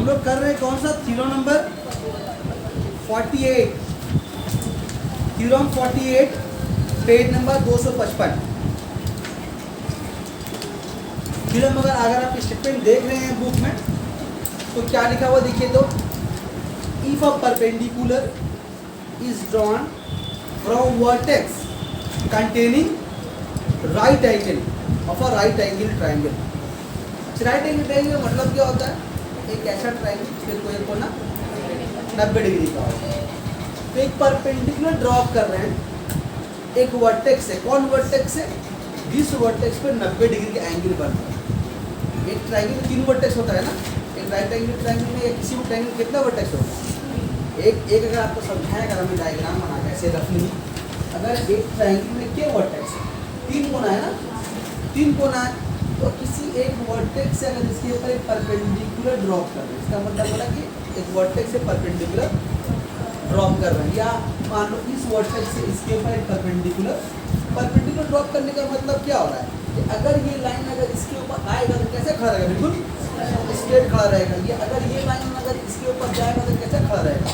हम लोग कर रहे हैं कौन सा theorem number 48, theorem 48 page number 255। Theorem अगर आप स्टेटमेंट देख रहे हैं बुक में तो क्या लिखा हुआ देखिए तो, if a perpendicular is drawn from vertex containing right angle of a right angle triangle. Right angle triangle का मतलब क्या होता है, एक ऐसा ट्राइंगल जिसके कोई कोना 90 डिग्री का होता है। तो एक परपेंडिकुलर ड्रॉप कर रहे हैं एक वर्टेक्स से, कौन वर्टेक्स से, जिस वर्टेक्स पे 90 डिग्री का एंगल बन रहा है। एक ट्राइंगल में 3 वर्टेक्स होता है ना, एक राइट एंगल ट्राइंगल में किसी भी ट्राइंगल कितना वर्टेक्स होता है, एक अगर आपको समझाएं, अगर हमें डायग्राम बना के ऐसे रफली, अगर एक ट्राइंगल में क्या वर्टेक्स है, 3 कोना है ना, 3 कोना है, तो किसी एक वर्टेक्स से अगर इसके ऊपर एक परपेंडिकुलर ड्रॉप कर रहे हैं, इसका मतलब बोला कि एक वर्टेक्स से परपेंडिकुलर ड्रॉप कर रहे हैं, या मान लो इस वर्टेक्स से इसके ऊपर एक परपेंडिकुलर ड्रॉप करने का मतलब क्या हो रहा है कि अगर ये लाइन अगर इसके ऊपर आएगा तो कैसे खड़ा रहेगा, बिल्कुल स्ट्रेट खड़ा रहेगा। ये अगर ये लाइन अगर इसके ऊपर जाएगा तो कैसे खड़ा रहेगा,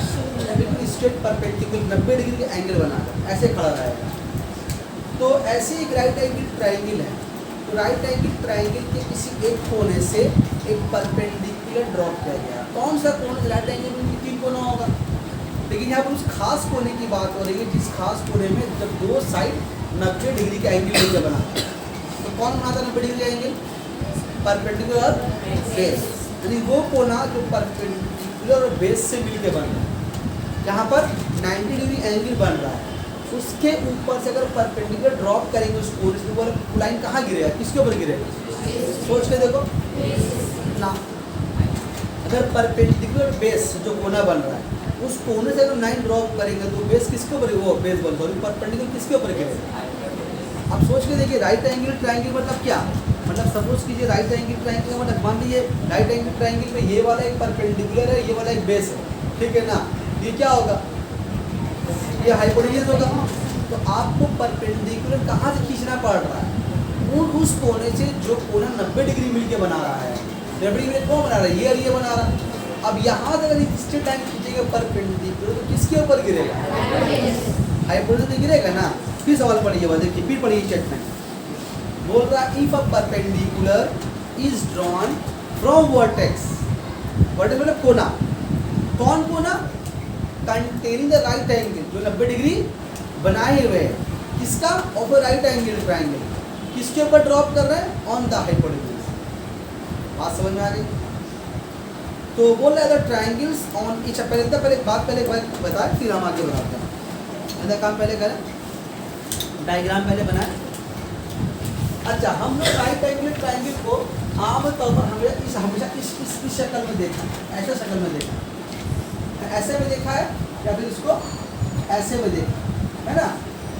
बिल्कुल स्ट्रेट परपेंडिकुलर 90 डिग्री का एंगल बनाकर ऐसे खड़ा रहेगा। तो ऐसे एक राइट एंगल ट्राइंगल है, तो राइट एंगल ट्राइंगल के किसी एक कोने से एक परपेंडिकुलर ड्रॉप किया गया। कौन सा कोना, राइट एंगल में 3 कोना होगा, लेकिन यहाँ पर उस खास कोने की बात हो रही है जिस खास कोने में जब 2 साइड 90 डिग्री का एंगल मिलकर बना, तो कौन बनाता है 90 डिग्री का एंगल, परपेंडिकुलर बेस, यानी वो कोना जो परपेंडिकुलर और बेस से मिलकर बन रहा है, जहाँ पर 90 डिग्री एंगल बन रहा है, उसके ऊपर से अगर परपेंडिकुलर ड्रॉप करेंगे उस कोने से, वो लाइन कहाँ गिरेगा, किसके ऊपर गिरेगा, सोच के देखो ना। अगर परपेंडिकुलर बेस जो कोना बन रहा है उस कोने से अगर 9 ड्रॉप करेंगे तो बेस किसके ऊपर, वो बेस बन सॉरी परपेंडिकुलर किसके ऊपर गिरेगा। अब सोच के देखिए, राइट एंगल ट्राइंगल मतलब क्या, मतलब सपोज कीजिए राइट एंगल ट्राइंगल का मतलब मान लीजिए राइट एंगल ट्राइंगल में ये वाला एक परपेंडिकुलर है, ये वाला एक बेस है, ठीक है ना, ये क्या होगा, ये हाइपोटेन्यूज होगा। तो आपको परपेंडिकुलर कहाँ से खींचना पड़ रहा है, उस कोने से जो कोना 90 डिग्री मिल के बना रहा है, 90 डिग्री कौन बना रहा है, ये और ये बना रहा है। अब यहाँ से अगर स्ट्रेट लाइन खींचेगा परपेंडिकुलर तो किसके ऊपर गिरेगा, हाइपोटेन्यूज गिरेगा ना। फिर सवाल पढ़िए, देखिए फिर पढ़िए स्टेटमेंट, बोल रहा है if a perpendicular is drawn from vertex, vertex मतलब कोना, कौन कोना, कंटेनिंग द राइट एंगल, जो 90 डिग्री बनाए हुए हैं, किसका, of a right angle triangle, किसके ऊपर ड्रॉप कर रहे हैं, ऑन द हाइपोटेन्यूज। बात समझ में आ गई। तो बोल रहा है ट्राइंगल्स ऑन इच, पहले एक बात बताए फिर हम आगे बढ़ाते हैं। काम पहले करें, डायग्राम पहले बनाए। अच्छा, हम लोग राइट एंगल ट्राइंगल को आमतौर पर हमेशा इस शक्ल में देखा, ऐसे शक्ल में देखा, ऐसे में देखा है, या फिर इसको ऐसे में देखा है ना।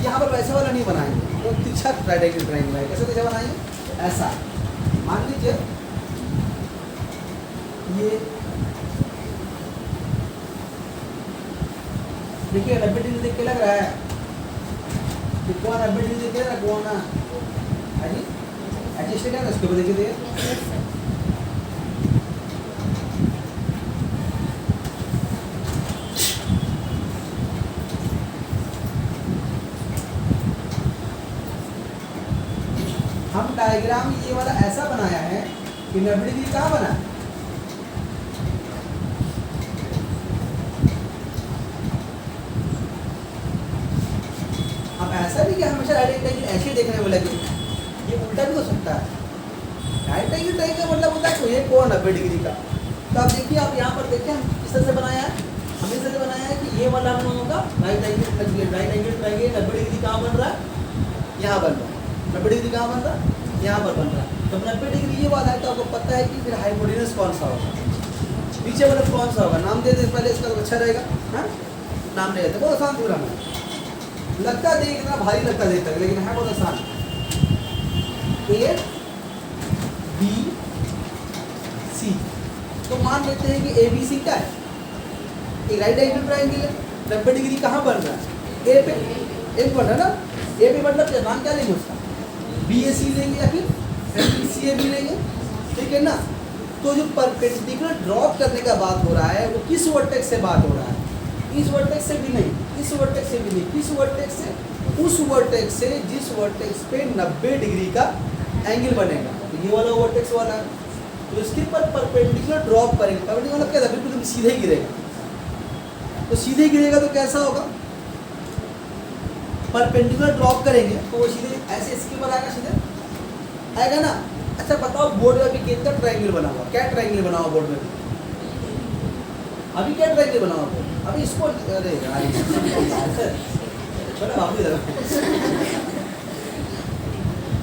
यहाँ पर वैसे वाला नहीं बनाएंगे, तो तिरछा राइट एंगल ट्राइंगल है, कैसे कैसे बनाएंगे, ऐसा मान लीजिए ये देखिए 90 डिग्री देख के लग रहा है कि कौन 90 डिग्री देख के लग रहा है, कौन है जी एडजस्ट है ना, इसके ऊपर देखिए हम डायग्राम ये वाला ऐसा बनाया है कि 90 डिग्री कहाँ बना है, ऐसा नहीं कि हमेशा राइट एंगल ऐसे देखने में लगे, ये उल्टा भी हो सकता है। राइट एंगल ट्राइंगल का मतलब होता है कोई एक कोण 90 डिग्री का। तो आप देखिए, आप यहाँ पर देखिए हम किस तरह से बनाया है, हम इस तरह से बनाया है कि ये वाला हम लोगों का राइट एंगल ट्राइंगल 90 डिग्री कहाँ बन रहा है, यहाँ बन रहा है, 90 डिग्री कहाँ बन रहा है, यहाँ पर बन रहा है। तो 90 डिग्री ये वाला है, तो आपको पता है कि फिर हाइपोटेन्यूज कौन सा होगा, पीछे वाला कौन सा होगा, नाम दे दे पहले इसका, तो अच्छा रहेगा। हाँ, नाम दे देते, बहुत आसान पूरा है, लगता है इतना भारी लगता है देखकर, लेकिन है बहुत आसान। ए बी सी, तो मान लेते हैं कि ए बी सी क्या है, एक राइट एंगल ट्राइंगल है, 90 डिग्री कहाँ बन रहा है, ए पे, एक बन रहा है ना, ए पे मतलब क्या, नाम क्या लेंगे उसका, बी ए सी लेंगे या फिर सी ए बी लेंगे, ठीक है ना। तो जो परपेंडिकुलर ड्रॉप करने का बात हो रहा है वो किस वर्टेक्स से बात हो रहा है? इस वर्टेक्स से भी नहीं, इस वर्टेक्स से भी नहीं, किस वर्टेक्स से? उस वर्टेक्स से जिस वर्टेक्स पे 90 डिग्री का एंगल बनेगा। तो ये वाला वर्टेक्स वाला है, तो इसके पर परपेंडिकुलर ड्रॉप करेंगे। परपेंडिकुलर मतलब क्या था? बिल्कुल सीधे गिरेगा। तो सीधे गिरेगा तो कैसा होगा? परपेंडिकुलर ड्रॉप करेंगे तो वो सीधे ऐसे इसके ऊपर आएगा, सीधे आएगा ना। अच्छा बताओ, बोर्ड में अभी कितना ट्रायंगल बना हुआ? क्या ट्रायंगल बना हुआ बोर्ड में? अभी क्या ट्रायंगल बना हुआ? अभी इसको अरे यार छोटा बाबू इधर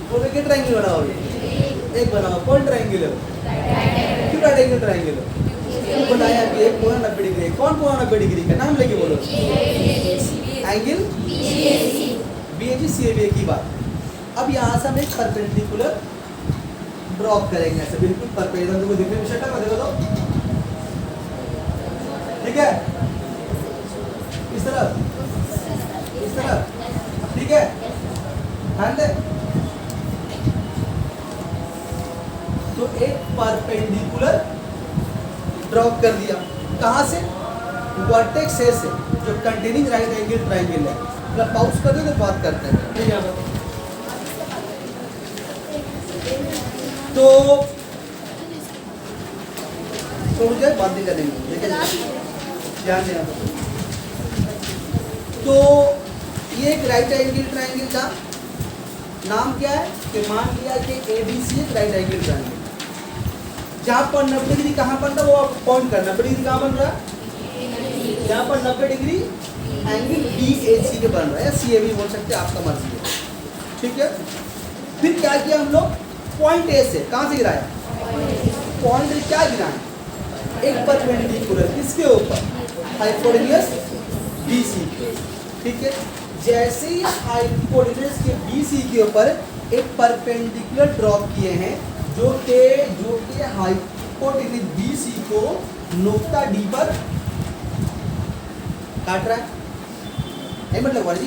बोर्ड में क्या ट्रायंगल बना हुआ? एक बना हुआ। कौन ट्रायंगल है? क्यों राइट एंगल ट्रायंगल है? बनाया कि एक कोना 90 डिग्री। कौन कोना 90 डिग्री का नाम लेके बोलो? एंगल BAC CAB की बात। अब यहाँ से हम एक परपेंडिकुलर ड्रॉप करेंगे ऐसे बिल्कुल परपेंडिकुलर। देखो दिखने में शक्ल में देखो तो ठीक है, इस तरफ इस तरफ, ठीक है, ध्यान दे। तो एक परपेंडिकुलर ड्रॉप कर दिया, कहाँ से? वर्टेक्स ए से जो कंटेनिंग राइट एंगल ट्रायंगल है। मतलब पाउस कर दो तो बात करते हैं। तो छोड़ जाए, बात नहीं करेंगे, ध्यान देना। तो ये एक राइट एंगल ट्रायंगल था। नाम क्या है? कि मान लिया कि ABC एक राइट एंगल ट्रायंगल, जहाँ पर 90 डिग्री कहाँ बन रहा है वो आप पॉइंट करना। 90 डिग्री कहाँ बन रहा है? यहाँ पर 90 डिग्री एंगल BAC के बन रहा है, या CAB बोल सकते हैं, आपका मर्जी है, ठीक है। फिर क्या किया हम लोग? पॉइंट A से, कहाँ से गिराया? पॉइंट A क्या गिराया? एक परपेंडिकुलर किसके ऊपर? हाइपोटेन्यूस BC के, ठीक है। जैसे ही हाइपोटेन्यूस के BC के ऊपर एक परपेंडिकुलर ड्रॉप किए हैं जो कि हाइपोटेन्यूस BC को नुक्ता D पर काट रहा है। नहीं मतलब वर्जी,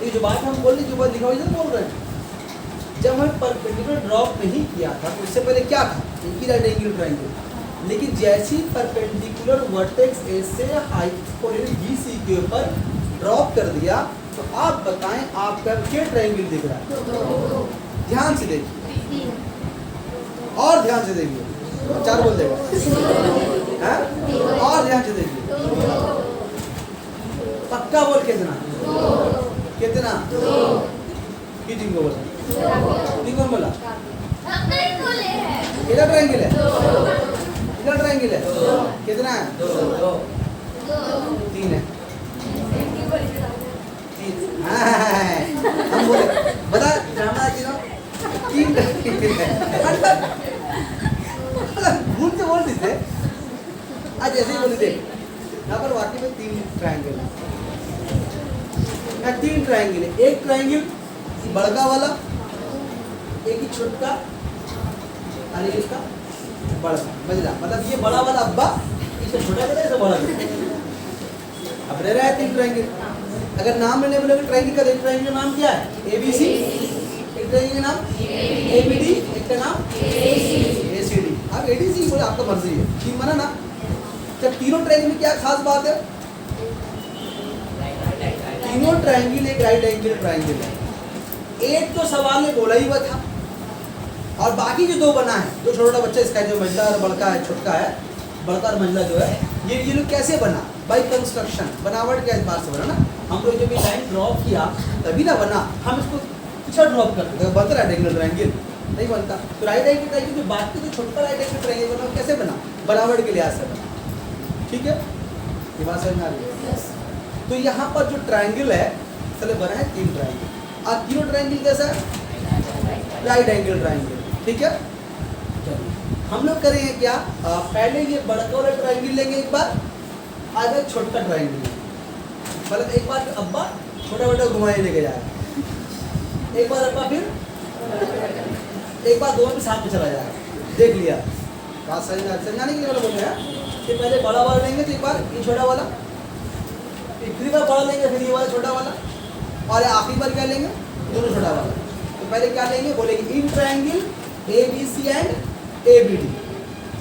ये जो बात हम बोल रहे, जो बात लिखा हुआ है बोल रहे हैं। जब हमने परपेंडिकुलर ड्रॉप नहीं किया था तो उससे पहले क्या था? एक ही राइट एंगल ट्रायंगल। लेकिन जैसे ही परपेंडिकुलर वर्टेक्स ए से हाइपोटेन्यूस BC के ऊपर ड्रॉप कर दिया तो आप बताएं आपका क्या ट्रायंगल दिख रहा है? ध्यान से देखिए, और ध्यान से देखिए, 4 बोल देगा, और ध्यान से देखिए, पक्का बोल। कितना कितना? कितनी को बोला? कितनी को बोला? कितना ट्रायंगल है? कितना ट्रायंगल है? कितना है? 3 है। 3 हम बोले बता ड्रामा की 3 भूल से बोल देते आज ऐसे ही बोल देते। यहाँ पर वाकई में 3 ट्रायंगल है। 3 ट्रायंगल है। एक ट्रायंगल बड़का वाला, एक ही छोटा, और एक इसका बड़ा बजला। मतलब ये बड़ा वाला अब्बा, इसे छोटा बड़ा, इसे बड़ा बड़ा। अब रह रहा है 3 ट्रायंगल। अगर नाम लेने बोले ट्रायंगल का, एक ट्रायंगल का नाम क्या है? ABC, एक ट्रायंगल का नाम ABD, एक का नाम ACD। अब ADC बोले आपका मर्जी है, 3 बना ना। जब तीनों ट्रायंगल में क्या खास बात है? तीनों ट्रायंगल एक राइट एंगल ट्रायंगल है। एक तो सवाल में बोला ही हुआ था, और बाकी जो 2 बना है, जो छोटा बच्चा इसका जो मंझला और बड़का है, छोटका है, बड़का और मंझला जो है, ये लोग कैसे बना? बाई कंस्ट्रक्शन, बनावट के एतबार से बना ना। हम लोग जब ये लाइन ड्रॉ किया तभी ना बना। हम इसको पीछे ड्रॉप करते थे, बनता राइट एंगल ट्रायंगल नहीं बनता। तो राइट एंगल ट्रायंगल जो बाकी जो छोटा राइट एंगल ट्रायंगल बना कैसे बना? बनावट के लिहाज से बना, ठीक है। ये बात समझ में आ रही है? तो यहाँ पर जो ट्रायंगल है चले बना है 3 ट्रायंगल। और तीनों ट्रायंगल कैसा है? राइट एंगल ट्रायंगल, ठीक है। हम लोग करेंगे क्या? पहले ये बड़का वाला ट्रायंगल लेंगे एक बार, आगे छोटा ट्रायंगल। मतलब एक बार अब्बा छोटा छोटा घुमाए लेके जाएगा, एक बार अब्बा फिर एक बार दोनों में साथ में चला जाएगा। देख लिया बात समझाने के लिए बोल रहे हैं कि पहले बड़ा वाला लेंगे तो एक बार ये छोटा वाला, फिर बार बड़ा लेंगे, फिर ये वाला छोटा वाला, और आखिरी बार क्या लेंगे? दोनों छोटा वाला। तो पहले क्या लेंगे? बोलेंगे in triangle ABC and ABD,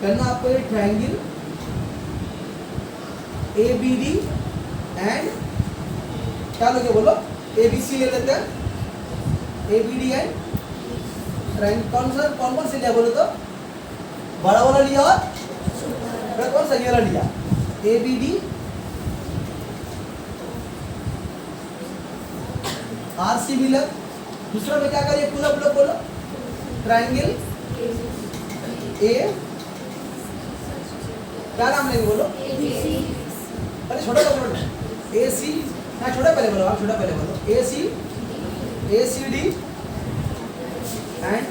करना आपको ये ट्रायंगल ABD एंड क्या लोगे बोलो ABC ले लेते हैं ABD एंड ट्रायंगल कौन कौन से लिया बोलो तो बड़ा वाला लिया और कौन सा ये वाला लिया ABD RC मिलर दूसरा में क्या करिए पूरा पूरा बोलो ट्रायंगल A क्या नाम लेंगे बोलो अरे छोटा बोलो AC ना छोटा पहले बोलो आप छोटा पहले बोलो AC ACD and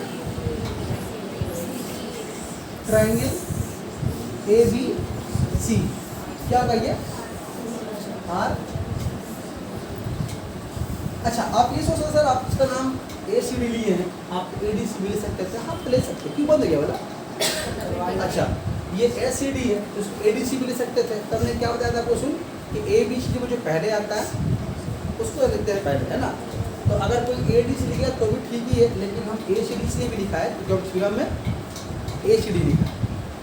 triangle ABC क्या होगा ये R अच्छा आप ये सोचो सर आप इसका नाम ACD लिए हैं आप ADC भी ले सकते थे आप ले सकते क्यों बंद हो गया बोला अच्छा ये ACD है तो ADC भी ले सकते थे तब ने क्या बताया था क्वेश्चन कि ABCD में जो पहले आता है उसको लिखते हैं पहले है ना तो अगर कोई ADC लिखा तो भी ठीक ही है लेकिन हम ACD इसलिए भी लिखा है क्योंकि फिल्म में ACD लिखा है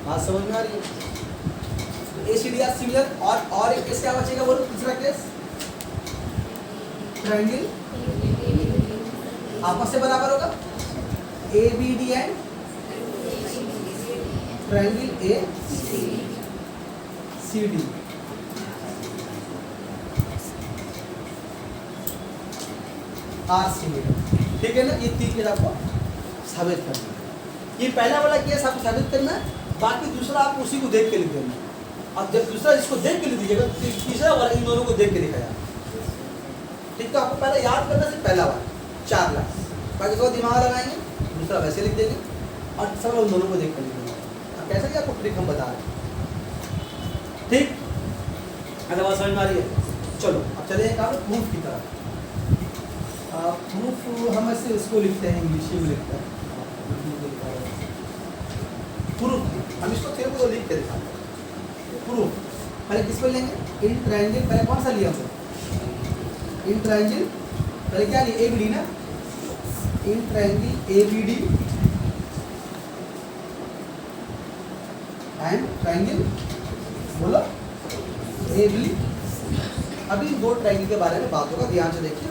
बात समझ में आ रही है ACD आर सिमिलर और एक केस क्या बचेगा बोलो तीसरा केस ट्रायंगल आपस से बराबर होगा ABD and triangle ACD RC ठीक है ना ये तीन केस आपको साबित करना है ये पहला वाला केस आपको साबित करना है बाकी दूसरा आप उसी को देख के लिख देना अब जब दूसरा इसको देख के लिख दीजिएगा तीसरा वाला इन दोनों को देख के लिखा जाए ठीक तो आपको पहले याद करना सिर्फ पहला वाला 4 लाख बाकी सब दिमाग लगाएंगे दूसरा वैसे लिख देंगे और सब उन दोनों को देख कर लिख देंगे अब कैसे क्या आपको ट्रिक हम बता रहे हैं ठीक अगर बात समझ में आ रही है चलो अब चले एक प्रूफ की तरफ प्रूफ हम ऐसे इसको लिखते हैं इंग्लिश में लिखते हैं प्रूफ हम इसको थ्योरी को लिख के दिखाते हैं प्रूफ पहले किस पर लेंगे इन ट्रायंगल पहले कौन सा लिया हमने इन ट्रायंगल पहले क्या लिया ABD ना in triangle ABD and triangle बोलो AB अभी दो ट्रायंगल के बारे में बात होगा ध्यान से देखिए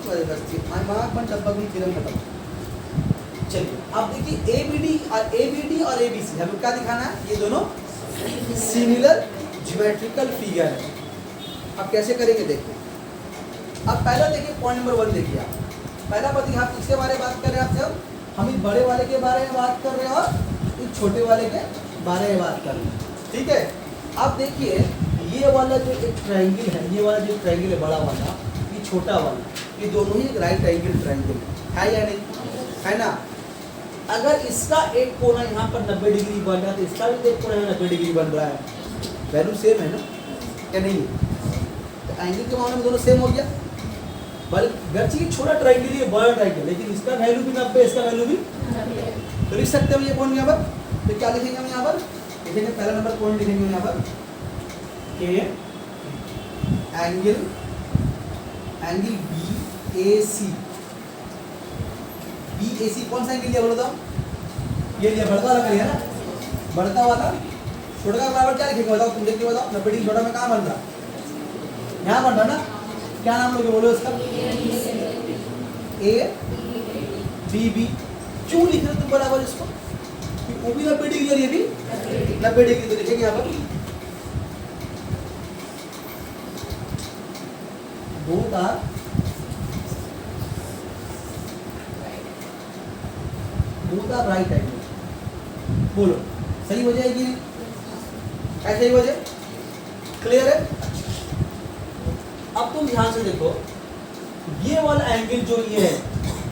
चलिए अब देखिए ABD और ABC हमें क्या दिखाना है ये दोनों सिमिलर ज्योमेट्रिकल फिगर है अब कैसे करेंगे देखिए अब पहला देखिए पॉइंट नंबर 1 देखिए आप पहला बात आप किसके बारे में बात कर रहे हैं आप जब हम इस बड़े वाले के बारे में बात कर रहे हैं और इस छोटे वाले के बारे में बात कर रहे हैं ठीक है अब देखिए ये वाला जो एक ट्रायंगल है ये वाला जो ट्रायंगल है बड़ा वाला ये छोटा वाला ये दोनों ही एक राइट एंगल ट्रायंगल है या नहीं है ना अगर इसका एक कोना यहाँ पर 90 डिग्री बन रहा है तो इसका भी एक कोना 90 डिग्री बन रहा है वैल्यू सेम है ना क्या नहीं तो एंगल के मामले में दोनों सेम हो गया बल्कि की छोटा ट्रायंगल ये बड़ा ट्रायंगल लेकिन इसका वैल्यू भी 90 इसका वैल्यू भी तो लिख सकते हो ये पॉइंट यहाँ पर तो क्या लिखेंगे हम यहाँ पर लिखेंगे पहला नंबर पॉइंट लिखेंगे यहाँ पर के एंगल BAC कौन सा एंगल लिया बोलो तो ये लिया बढ़ता वाला लिया ना बढ़ता वाला छोटा का बराबर क्या लिखेंगे बताओ तुम देख के बताओ 90 डिग्री छोटा में कहाँ बन रहा यहाँ बन रहा ना क्या नाम लोगे बोलो इसका ABB क्यों लिख रहे तुम बराबर इसको वो भी 90 डिग्री और ये भी 90 डिग्री तो लिखेंगे यहाँ पर both are right angle बोलो सही हो जाएगी क्या सही हो जाए क्लियर है अब तुम ध्यान से देखो ये वाला एंगल जो ये है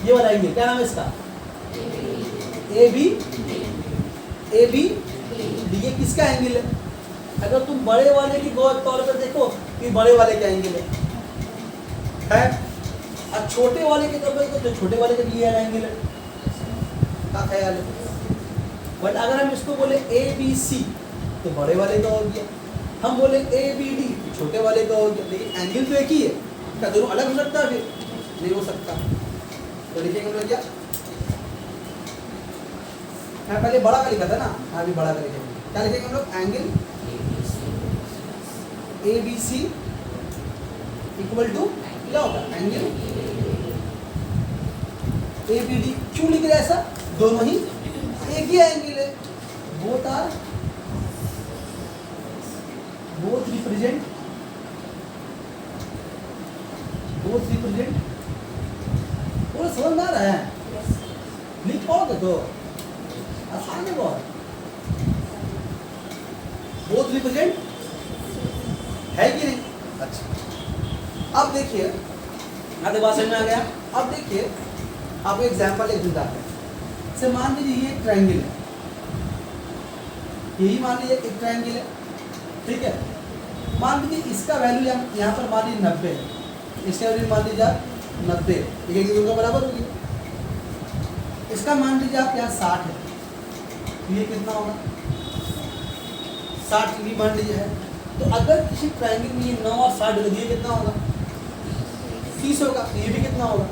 ये वाला एंगल क्या नाम है इसका AB ये किसका एंगल है अगर तुम बड़े वाले की तौर पर देखो कि बड़े वाले का एंगल है और छोटे वाले के तौर पर तो छोटे वाले का भी ये एंगल है क्या ख्याल है बट अगर हम इसको बोले ABC तो बड़े वाले का हो गया हम बोले ABD छोटे वाले का हो गया लेकिन एंगल तो एक ही है क्या दोनों अलग हो सकता है फिर नहीं हो सकता तो लिखेंगे हम लोग क्या मैं पहले बड़ा का लिखा था ना अभी बड़ा का लिखेंगे क्या लिखेंगे हम लोग? Angle A B C equal to क्या होगा? Angle A B D. क्यों लिख रहे हैं ऐसा? दोनों ही एक ही एंगल है। बोथ रिप्रेजेंट वो समझ में आ रहा है? लिख पाओगे तो आसान है बहुत। बोथ रिप्रेजेंट है कि नहीं? अच्छा, अब देखिए आधे बात समझ में आ गया। अब देखिए आपको एग्जाम्पल एक दूंगा। से मान लीजिए ये एक ट्रायंगल है, यही मान लीजिए एक ट्रायंगल है, ठीक है। मान लीजिए इसका वैल्यू यहाँ पर मान लीजिए 90 है, इसका वैल्यू मान लीजिए आप 90, एक का बराबर होगी। इसका मान लीजिए आप यहाँ 60 है, तो ये कितना होगा? 60 डिग्री मान लीजिए है। तो अगर किसी ट्रायंगल में ये 9 और 60 डिग्री, कितना होगा? 30 होगा। ये भी कितना होगा?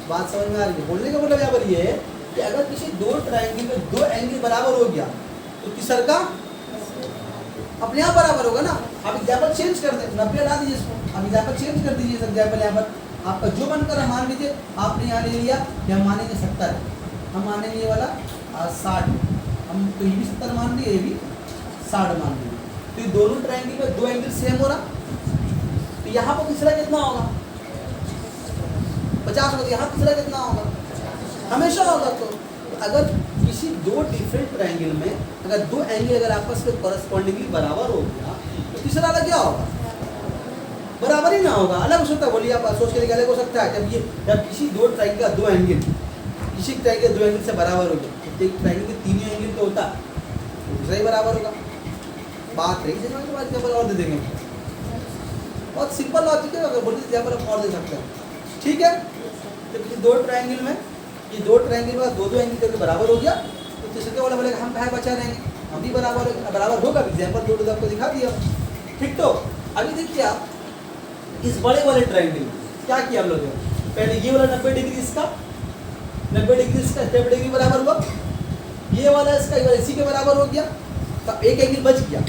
बात समझ में आ रही है? बोलने का मतलब यहाँ पर ये है कि अगर किसी दो ट्रायंगल में दो एंगल बराबर हो गया तो तीसरा का अपने आप बराबर होगा ना। आप एग्जाम्पल चेंज कर दें, 90 ला दीजिए इसको, आप एग्जाम्पल चेंज कर दीजिए। एग्जाम्पल यहाँ पर आपका जो मन कर, मान लीजिए आपने यहाँ ले लिया, या मानेंगे 70, हम मानेंगे ये वाला 60, हम तो ये भी 70 मान लिए, ये भी 60 मान लिए। तो ये दोनों ट्रायंगल में दो एंगल सेम हो रहा, तो यहाँ पर तीसरा कितना होगा? 50 होगा। यहाँ तीसरा कितना होगा? हमेशा होगा। तो अगर किसी दो डिफरेंट ट्रायंगल में अगर दो एंगल अगर आपस में कॉरेस्पॉन्डिंगली बराबर हो गया तो तीसरा वाला क्या होगा? बराबर ही ना होगा, अलग हो सकता है। बोलिए आप सोच के अलग हो सकता है। जब किसी दो ट्रायंगल का दो एंगल किसी ट्रायंगल दो एंगल से बराबर हो गया, तो एक ट्रायंगल के तीन एंगल तो होता, दूसरा ही बराबर होगा। बात रही है एग्जाम्पल और दे देंगे, बहुत सिंपल लॉजिक है। अगर बोलिए एग्जाम्पल आप और दे सकते हैं, ठीक है। तो किसी दो ट्रायंगल में ये दो ट्रायंगल में दो एंगल करके बराबर हो गया, तो तीसरे वाला बोलेगा हम कहाँ बचा रहेंगे, हम भी बराबर होगा। एग्जाम्पल दो आपको दिखा दिया, ठीक। तो अभी देखिए आप इस बड़े वाले ट्रायंगल में क्या किया हम लोग ने? पहले ये वाला 90 डिग्री इसका 90 डिग्री इसका 90 डिग्री बराबर हुआ, ये वाला इसका इसी के बराबर हो गया। तो एक एंगल बच गया।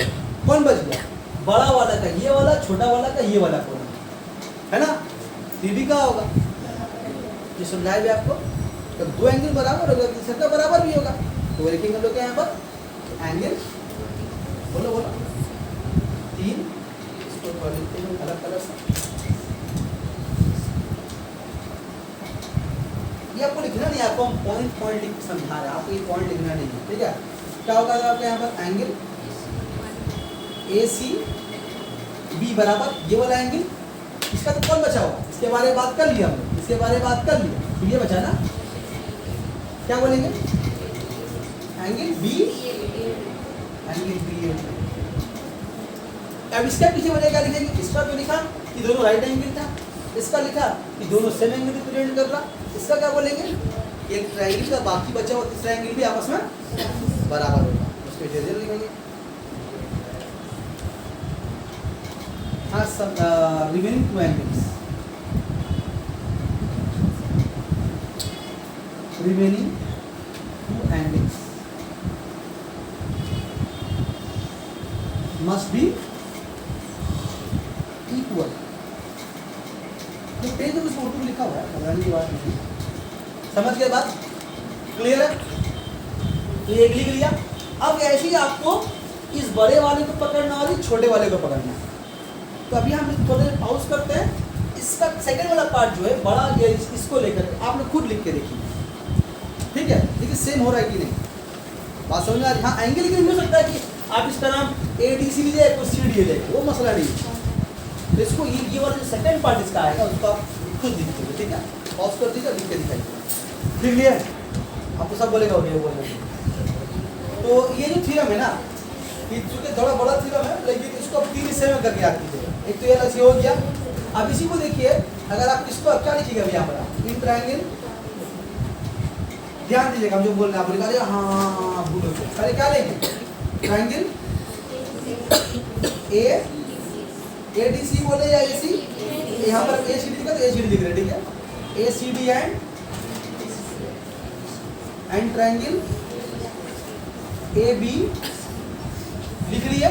कौन बच गया? बड़ा वाला का ये वाला, छोटा वाला का ये वाला कोण, है ना। भी का होगा, ये समझाए भी आपको। तो दो एंगल बराबर होगा, तीसरा का बराबर भी होगा। तो लिखेंगे हम लोग यहाँ पर एंगल, बोलो 3, इसको लिखते हैं अलग कलर से। ये आपको लिखना नहीं, आपको हम पॉइंट लिख समझा रहे हैं, आपको ये पॉइंट लिखना नहीं है, ठीक है। क्या होगा आपके यहाँ पर? एंगल AC B बराबर ये वाला एंगल, इसका तो कौन बचा होगा? इसके बारे में बात कर लिया हमने, इसके बारे में बात कर लिया, तो ये बचा ना। क्या बोलेंगे? Angle B, angle B। अब इसका पीछे वाले क्या लिखेंगे? इसका तो लिखा कि दोनों राइट एंगल था, इसका लिखा कि दोनों सेम एंगल रिप्रेजेंट कर रहा। इसका क्या बोलेंगे? एक ट्रायंगल का बाकी बचा हुआ तीसरा एंगल भी आपस में बराबर होगा, उसके डिटेल लिखेंगे। हाँ, सब remaining two angles, remaining two angles must be equal. जो पेज में उस फोटो में लिखा हुआ है, घबराने की बात नहीं। समझ गए बात? क्लियर है? तो ये लिख लिया। अब ऐसे ही आपको इस बड़े वाले को पकड़ना और इस छोटे वाले को पकड़ना है। तो अभी हम थोड़े पाउज करते हैं। इसका सेकंड वाला पार्ट जो है बड़ा, ये इसको लेकर आप लोग खुद लिख के देखिए, ठीक है। देखिए सेम हो रहा है कि नहीं, बात समझ में आ रही? हाँ, एंगल लेकिन हो सकता है कि आप इसका नाम ADC लीजिए, कुछ CD ले, वो मसला नहीं। तो इसको ये वाला जो सेकंड पार्ट इसका आएगा उसको आप खुद लिख दीजिए, ठीक है। पॉज कर दीजिए, लिख के दिखाइए। लिख लिया? आपको सब बोलेगा हो गया, बोलेगा। तो ये जो थ्योरम है ना, ये चूंकि थोड़ा बड़ा थ्योरम है, लेकिन इसको आप 3 हिस्से में करके याद कीजिएगा। एक तो ये ऐसे हो गया। अब इसी को देखिए, अगर आप इसको क्या लिखिएगा यहाँ पर? इन ट्रायंगल, ध्यान दीजिएगा हम जो बोल रहे हैं, आप लिखा दे। हाँ, भूलो पहले क्या लेंगे? ट्रायंगल ADC बोले या AC, यहाँ पर ACD लिखा तो ACD लिख रहे, ठीक है। ACD एंड ट्रायंगल AB है,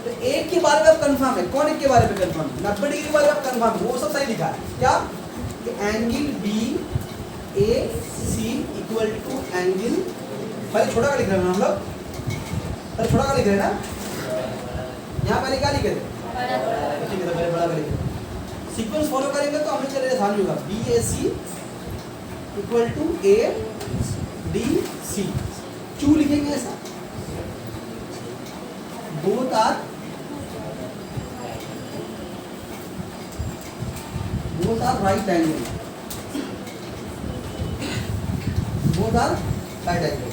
तो एक के बारे में आप कंफर्म है। कौन एक के बारे में कंफर्म है? 90 डिग्री के बारे में आप कंफर्म है, वो सब सही लिखा है। क्या angle B A C equal to angle, पहले छोटा का लिख रहे हैं हम लोग, पहले छोटा का लिख रहे हैं ना, यहाँ पहले क्या लिख रहे हैं? ठीक है, पहले बड़ा का लिख रहे हैं। सीक्वेंस फॉलो करेंगे तो हमें चलेगा आसान होगा। B A C equal to A D C, क्यों लिखेंगे ऐसा? Both are right angle, both are right angle.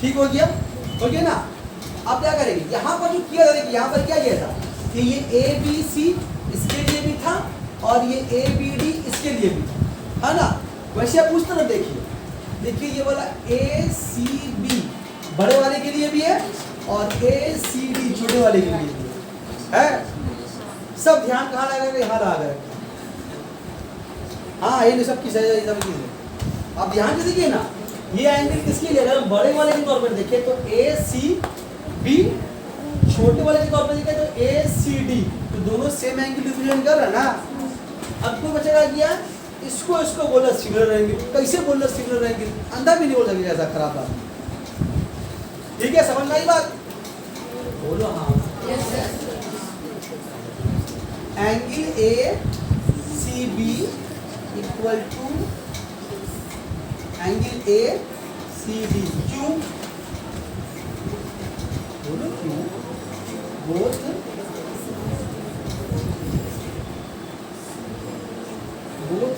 ठीक हो गया? हो गया ना? अब क्या करेंगे, यहाँ पर जो किया था, देखिए यहाँ पर क्या किया था कि ये ए बी सी इसके लिए भी था और ये ए बी डी इसके लिए भी था, है ना? वैसे आप उस तरफ देखिए, देखिए ये वाला ए सी बी बड़े वाले के लिए भी है और ए सी डी छोटे वाले के लिए भी है। सब ध्यान कहाँ लगाएंगे? यहाँ लगाएंगे। हाँ, ये सब की सही सब चीज़ है। आप ध्यान से देखिए ना, ये एंगल किसके लिए? अगर बड़े वाले के तौर पर देखें तो ए सी बी, छोटे वाले के तौर पर देखें तो ए सी डी, तो दोनों सेम एंगल रिप्रेजेंट कर रहा है ना। अब तो बचेगा क्या? इसको बोला सिमिलर एंगल। कैसे बोलना सिमिलर एंगल? अंधा भी नहीं बोल सकेगा ऐसा खराब बात। ठीक है, समझ में आई बात? बोलो हाँ। Angle A C B equal to angle A C D, क्यों? बोलो क्यों? Both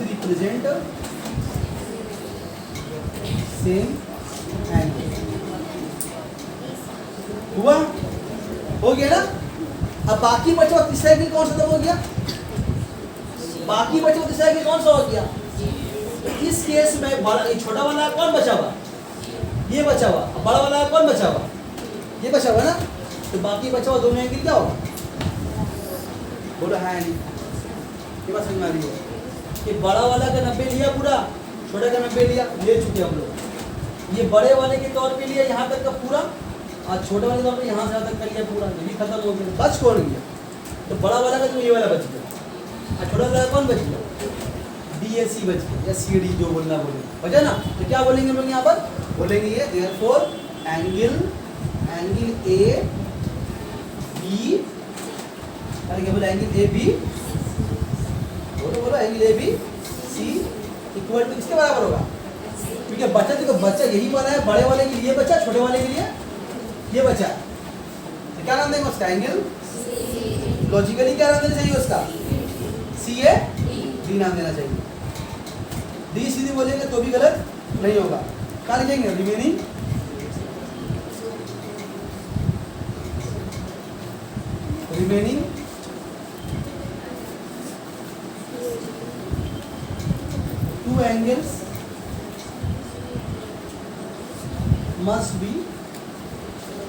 represent same angle. हुआ? हो गया ना? अब बाकी बचा तीसरा एंगल कौन सा हो गया? बाकी बचा तीसरा एंगल कौन सा हो गया? इस केस में बड़ा, ये छोटा वाला कौन बचा हुआ? ये बचा हुआ। बड़ा वाला कौन बचा हुआ? ये बचा हुआ ना। तो बाकी बचा हुआ दोनों एंगल क्या होगा? बोलो हाँ नहीं, ये बात समझ में आ रही है कि बड़ा वाला का 90 लिया पूरा, छोटा का 90 लिया, ले चुके हम लोग। ये बड़े वाले के तौर पे लिया यहाँ तक का पूरा और छोटे वाले के तौर पे यहाँ से यहाँ तक कर लिया पूरा, ये भी खत्म हो गया। बच कौन गया? तो बड़ा वाला का तो ये वाला बच गया और छोटा वाला कौन बच गया? डी ए सी बच गया या सी डी, जो बोलना बोले बचा ना। तो क्या बोलेंगे हम लोग यहाँ पर? बोलेंगे ये देयरफॉर एंगल ए बी, क्या बोला? एंगल ए बी, बोलो angle A B C equal to किसके बराबर होगा? क्योंकि बचा, देखो बचा यही वाला है, बड़े वाले के लिए बचा, छोटे वाले के लिए ये बचा। तो क्या नाम देंगे उसका? एंगल। लॉजिकली क्या नाम देना चाहिए उसका? सी ए डी नाम देना चाहिए। डी सीधी बोलेंगे तो भी गलत नहीं होगा। क्या लिखेंगे? Remaining two angles must be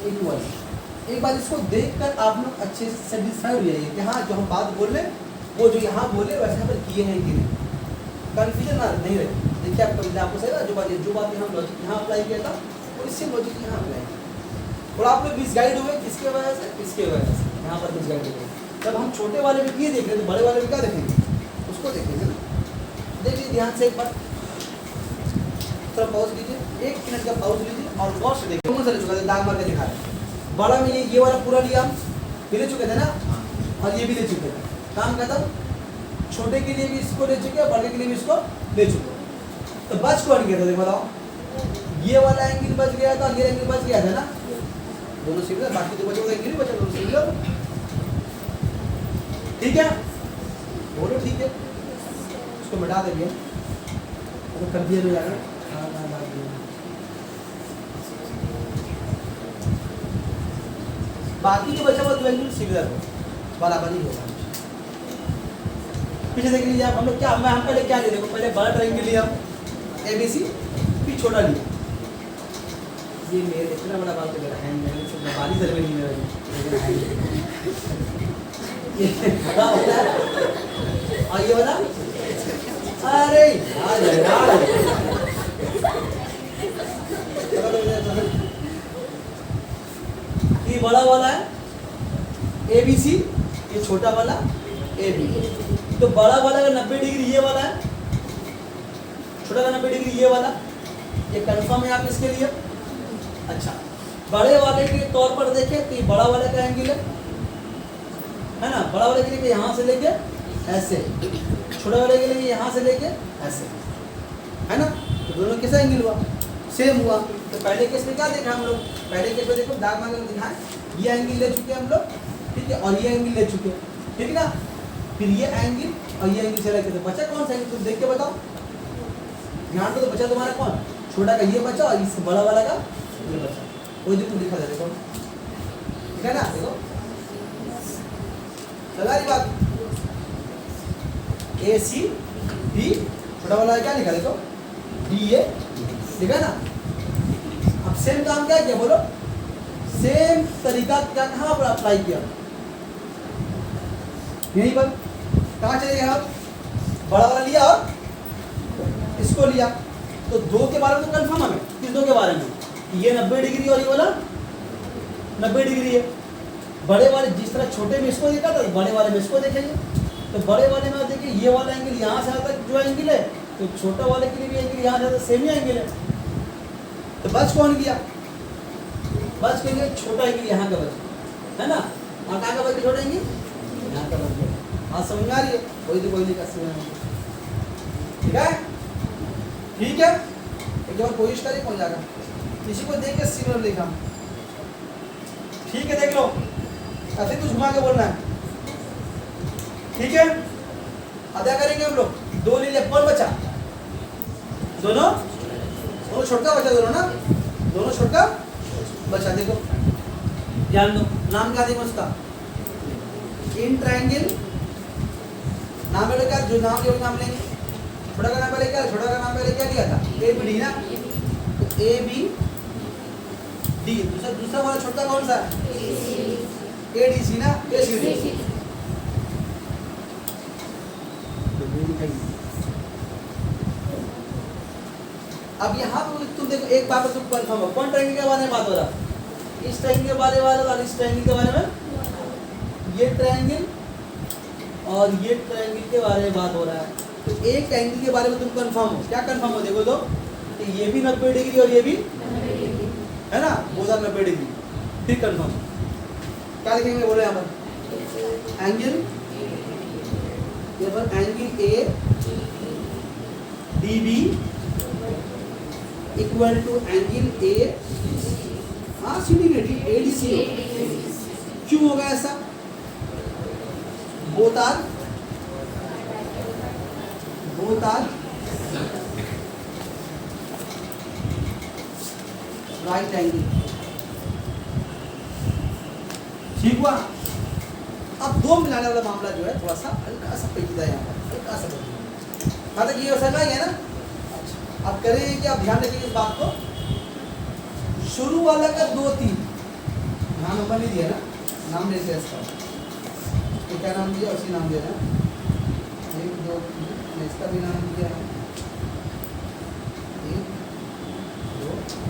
equal. एक बार इसको देखकर आप लोग अच्छे से सेटिस्फाई हो जाइए कि हाँ, जो हम बात बोल रहे वो जो यहाँ बोले वैसे यहाँ पर किए हैं कि नहीं, कन्फ्यूजन ना नहीं रहे। देखिए आपको सही ना, जो बात हम लॉजिक यहाँ अप्लाई किया था और इससे लॉजिक यहाँ अप्लाई किया, और आप लोग मिसगाइड हुए किसके वजह से? इसके वजह से यहाँ पर मिसगाइड हुए। जब हम छोटे वाले में ये देख रहे हैं तो बड़े वाले में क्या देखेंगे? उसको देखेंगे ना। देखिए ध्यान से एक बार, थोड़ा पॉज कीजिए, 1 मिनट का पॉज लीजिए और गौर से देखिए। कौन सा ले चुका था? दाग मार के दिखा रहे। बड़ा में ये वाला पूरा लिया, ले चुके थे ना, और ये भी ले चुके थे। काम खत्म। छोटे के लिए भी इसको ले चुके और बड़े के लिए भी इसको ले चुके। तो बच कौन गया था? देखो बताओ, ये वाला एंगल बच गया था, ये एंगल बच गया था ना, दोनों सिमिलर। बाकी जो बचे एंगल बचा, दोनों सिमिलर। ठीक है, बोलो ठीक है। इसको मिटा देंगे तो कर दिया जाएगा। बाकी जो बचा हुआ दो एंगल सिमिलर हो, बराबर ही होगा। पीछे देख लीजिए आप, हम लोग क्या, हम पहले क्या ले, देखो पहले बड़ा ट्रायंगल लिया एबीसी, फिर छोटा लिया। ये मेरे इतना बड़ा बात है, मेरा हैंड मैंने सिर्फ 42 दर में नहीं मेरा, ये बड़ा होता है और ये वाला, अरे यार ये बड़ा वाला है ABC, ये छोटा वाला AB। तो बड़ा वाला का 90 डिग्री ये वाला है, छोटा का 90 डिग्री ये वाला, ये कंफर्म है आप इसके लिए। अच्छा, बड़े वाले के तौर पर देखें तो ये बड़ा वाले का एंगल है ना, बड़ा वाले के लिए यहाँ से लेके ऐसे, छोटे वाले के लिए यहाँ से लेके ऐसे, है ना। तो दोनों कैसा एंगल हुआ, सेम हुआ। तो पहले केस में क्या देखा हम लोग, पहले केस में देखो दाग मांगे दिखाएं, ये एंगल ले चुके हम लोग, ठीक है, और ये एंगल ले चुके, ठीक ना। फिर ये एंगल और ये एंगल चला के, तो बचा कौन सा एंगल तुम देख के बताओ, ध्यान तो बचा तुम्हारा कौन, छोटा का ये बचा और इस बड़ा वाला का ये बचा। कोई देखो दिखा दे, देखो ठीक है ना, देखो चला रही बात। AC D, छोटा वाला क्या लिखा देखो, DA लिखा ना। अब सेम काम क्या किया बोलो, सेम तरीका क्या कहाँ पर अप्लाई किया, यहीं पर। कहाँ चले गए आप, बड़ा वाला लिया और इसको लिया, तो दो के बारे में तो कंफर्म है, किस दो के बारे में, ये 90 डिग्री और ये वाला 90 डिग्री है। बड़े वाले जिस तरह छोटे में इसको देखा था, बड़े वाले में इसको देखेंगे। तो बड़े वाले में देखिए ये वाला एंगल यहाँ से आता जो एंगल है, तो छोटा वाले के लिए भी एंगल यहाँ से आता सेम ही एंगल है। तो बच कौन गया, बच के लिए छोटा एंगल यहाँ का बच, है ना। और कहाँ का बच, छोटा एंगल यहाँ का बच गया। हाँ समझ में आ रही है, कोई तो कोई नहीं कर सकता, ठीक है, ठीक है। एक बार कोशिश करिए हो जाएगा, किसी को देख के सिग्नल लिखा, ठीक है, देख लो, ऐसे कुछ घुमा के बोलना है, ठीक है। अदा करेंगे हम लोग, दो ले लिया, कौन बचा, दोनों छोटका बचा, दोनों ना, दोनों छोटका बचा। देखो ध्यान दो, नाम क्या देंगे उसका, इन ट्रायंगल नाम है क्या, जो नाम जो नाम लेंगे, छोटा का नाम पहले क्या, छोटा का नाम पहले क्या लिया था, ABD ना, तो ABD, दूसरा वाला छोटा कौन सा, ADC ना, ACD। अब यहाँ पर तुम देखो एक बात तुम कंफर्म हो, कौन ट्रायंगल के बारे में बात हो रहा है, इस ट्रायंगल के बारे में और इस ट्रायंगल के बारे में, ये ट्रायंगल और ये ट्रायंगल के बारे में बात हो रहा है। तो एक एंगल के बारे में तुम कंफर्म हो, क्या कंफर्म हो, देखो तो कि ये भी 90 डिग्री और ये भी है ना, बोथ आर 90 डिग्री, फिर कंफर्म। क्या लिखेंगे बोलो यहाँ पर, एंगल, यहाँ पर angle ADB equal to angle ADC। क्यों होगा ऐसा, बोथ आर राइट एंगल, ठीक हुआ। अब दो मिलाने वाला मामला जो है थोड़ा सा हल्का सा पेचीदा है, यहाँ पर हल्का सा पेचीदा, मतलब ये समझ है ना। अब करेंगे कि आप ध्यान रखिए इस बात को, शुरू वाला का 2 3 नाम नंबर नहीं दिया ना, नाम लेते हैं इसका, तो क्या नाम दिया उसी नाम दे रहे हैं, 1 2 3, इसका भी नाम दिया है 1 2 3,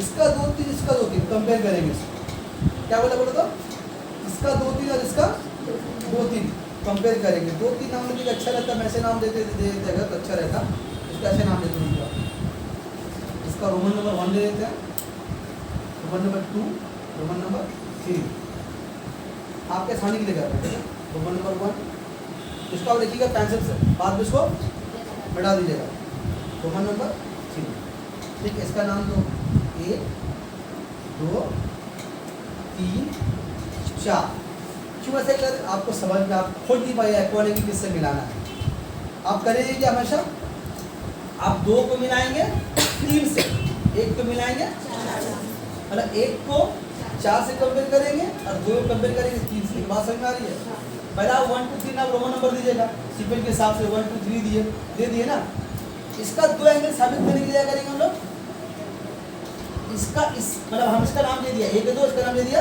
इसका 2 3 इसका 2 3 कंपेयर करेंगे इसको, क्या बोला बोलो तो, इसका 2 3 और इसका 2 3 कंपेयर करेंगे। 2 3 नाम लेके अच्छा रहता, मैं ऐसे नाम देते अगर तो अच्छा रहता, इसका ऐसे नाम देते हैं, इसका रोमन नंबर 1 ले लेते हैं, रोमन नंबर 2, रोमन नंबर 3, आपके आसानी के लिए कर रहे हैं। रोमन नंबर 1 इसको आप लिखिएगा पेंसिल से, बाद में इसको मिटा दीजिएगा, रोमन नंबर 3, ठीक है। इसका नाम दो 1 2 3 4, क्यों ऐसे कर, आपको समझ में आप खुद नहीं पाए एक्वालिटी किससे मिलाना है। आप करेंगे कि हमेशा आप 2 को मिलाएंगे 3 से, 1 को मिलाएंगे, मतलब 1 को 4 से कंपेयर करेंगे और 2 को कंपेयर करेंगे 3 से। बात समझ में आ रही है। पहले आप 1 2 3 आप रोमन नंबर दीजिएगा, सीक्वेंस के हिसाब से 1 2 3 दे दिए ना। इसका 2 एंगल साबित करने के लिए क्या करेंगे हम लोग, इसका इस मतलब हम इसका नाम दे दिया 1 2, इसका नाम दे दिया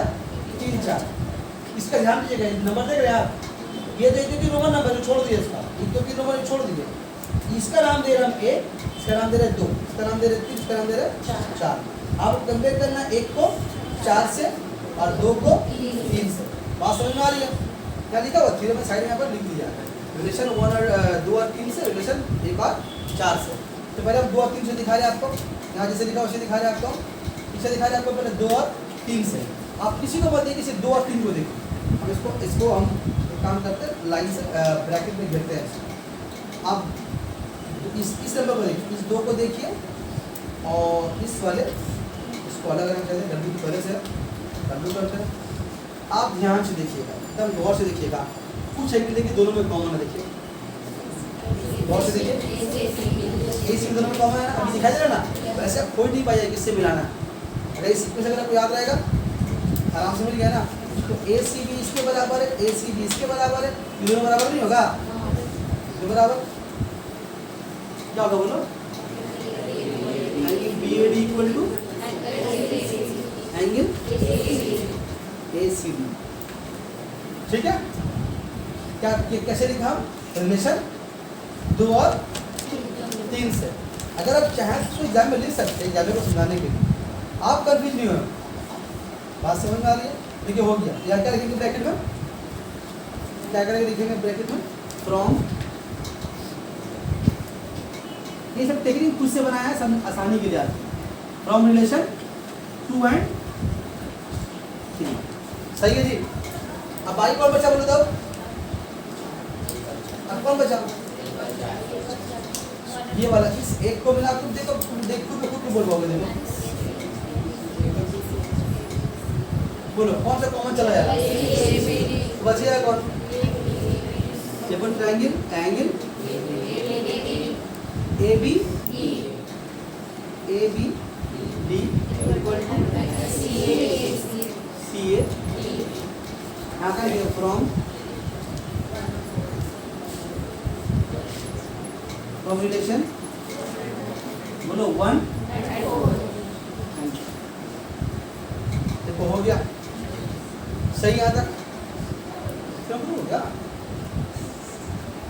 3 4। इसका ध्यान दीजिएगा, नंबर देख रहे हैं आप, ये दे दीजिए रोमन नंबर जो छोड़ दिए, इसका 1 2 3 नंबर छोड़ दीजिए, इसका नाम दे रहे हम 1, इसका नाम दे रहे 2, इसका नाम दे रहे 3, इसका नाम दे रहे 4। आप कंपेयर करना 1 को 4 से और 2 को 3 से। बात समझ में आ रही है? क्या लिखा हुआ थ्योरम में साइड में यहाँ पर लिख दिया है रिलेशन 1 और 2 और 3 से, रिलेशन 1 और 4 से। तो पहले हम 2 और 3 से दिखा रहे हैं आपको, यहाँ जैसे लिखा वैसे दिखा रहे हैं आपको, इसे दिखा रहे हैं आपको पहले 2 और 3 से। आप किसी को बताइए किसी 2 और 3 को देखो, हम इसको हम काम करते हैं लाइन से ब्रैकेट में घेरते हैं। आप इस नंबर को देखिए, इस 2 को देखिए और इस वाले इसको अलग अलग करते हैं, डब्ल्यू की पहले से डब्ल्यू करते हैं। आप ध्यान से देखिएगा, एकदम गौर से देखिएगा, कुछ एंगल देखिए दोनों में कॉमन है, देखिए गौर से देखिए, AC दोनों में कॉमन है ना, अभी दिखाई दे रहा ना, वैसे आप खोज नहीं पाइए किससे मिलाना है। अगर इस सीक्वेंस अगर आपको याद रहेगा आराम से मिल गया ना, तो AC भी इसके बराबर है, AC भी इसके बराबर है, ये दोनों बराबर नहीं होगा, ये बराबर क्या होगा बोलो, angle BAD equal to angle ACD, ठीक है। क्या कैसे लिखा रिलेशन 2 और 3 से। अगर आप चाहें तो एग्जाम में लिख सकते हैं, एग्जाम को समझाने के लिए, आप कंफ्यूज नहीं हो, बात समझ में आ रही है। देखिए हो गया, या क्या लिखेंगे ब्रैकेट में, क्या करेंगे लिखेंगे ब्रैकेट में फ्रॉम, ये सब टेक्निक खुद से बनाया है आसानी के लिए, फ्रॉम रिलेशन 2 एंड 3, सही है जी। अब बाई कौन बचा बोलो तब, अब कौन बचा, ये वाला, इस एक को मिला तुम देखो, खुद बोल पाओगे, देखो बोलो कौन सा कॉमन चला जाएगा, बचेगा कौन, triple triangle, angle AB D equal to CA, यहाँ का ये फ्रॉम रिलेशन बोलो 1 देखो हो गया, सही यहाँ तक क्यों हो गया,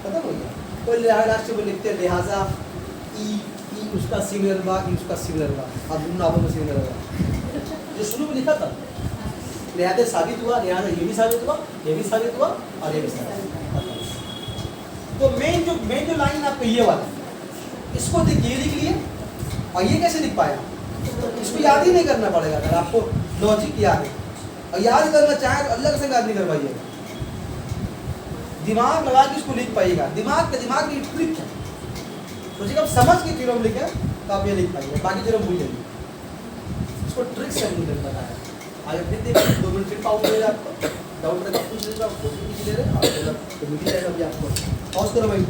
खत्म हो गया। कोई लास्ट में लिखते हैं लिहाजा ई उसका सिमिलर हुआ, ई उसका सिमिलर हुआ, अब दोनों आपस में सिमिलर हुआ, जो शुरू में लिखा था लिहाजा साबित हुआ, लिहाजा ये भी साबित हुआ, ये भी साबित हुआ और ये भी साबित हुआ। तो मेन जो लाइन आपको ये वाला, इसको देखिए, लिख लिए, और ये कैसे लिख पाया, इसको याद ही नहीं करना पड़ेगा। अगर आपको लॉजिक याद है और याद करना चाहे तो अलग से याद नहीं करवाइएगा, दिमाग लगा के इसको लिख पाइएगा, दिमाग की ट्रिक है। तो जब आप समझ के थ्योरम लिखे तो आप ये लिख पाइएगा, बाकी थ्योरम भूल जाइए, इसको ट्रिक से हमने बताया। आगे फिर देखिए 2 मिनट फिर पाउस मिलेगा आपको, डाउट लगा पूछ लीजिएगा, कोशिश कीजिए, और मिल जाएगा अभी आपको। पॉज करो भाई।